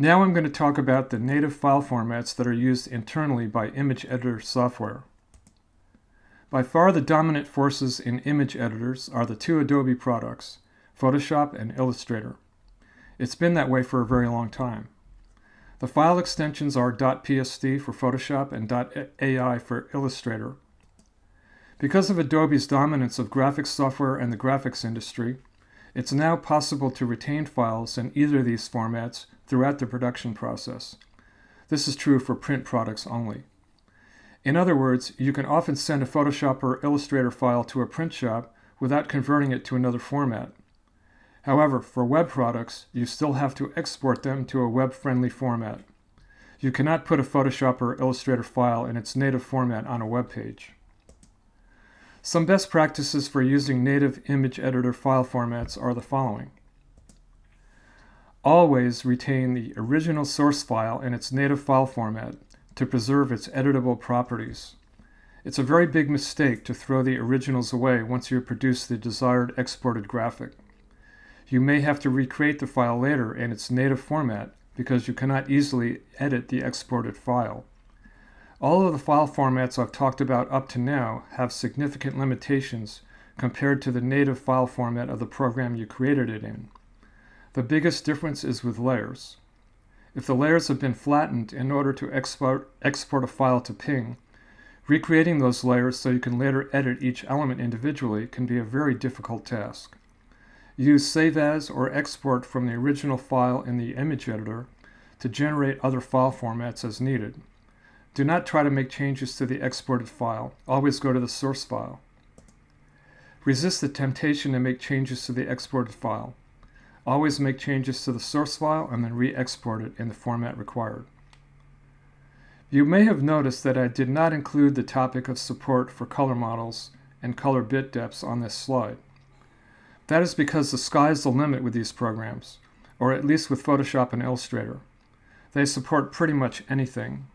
Now I'm going to talk about the native file formats that are used internally by image editor software. By far the dominant forces in image editors are the two Adobe products, Photoshop and Illustrator. It's been that way for a very long time. The file extensions are .psd for Photoshop and .ai for Illustrator. Because of Adobe's dominance of graphics software and the graphics industry, it's now possible to retain files in either of these formats throughout the production process. This is true for print products only. In other words, you can often send a Photoshop or Illustrator file to a print shop without converting it to another format. However, for web products, you still have to export them to a web-friendly format. You cannot put a Photoshop or Illustrator file in its native format on a web page. Some best practices for using native image editor file formats are the following. Always retain the original source file in its native file format to preserve its editable properties. It's a very big mistake to throw the originals away once you produce the desired exported graphic. You may have to recreate the file later in its native format because you cannot easily edit the exported file. All of the file formats I've talked about up to now have significant limitations compared to the native file format of the program you created it in. The biggest difference is with layers. If the layers have been flattened in order to export a file to PNG, recreating those layers so you can later edit each element individually can be a very difficult task. Use Save As or export from the original file in the image editor to generate other file formats as needed. Do not try to make changes to the exported file. Always go to the source file. Resist the temptation to make changes to the exported file. Always make changes to the source file and then re-export it in the format required. You may have noticed that I did not include the topic of support for color models and color bit depths on this slide. That is because the sky's the limit with these programs, or at least with Photoshop and Illustrator. They support pretty much anything.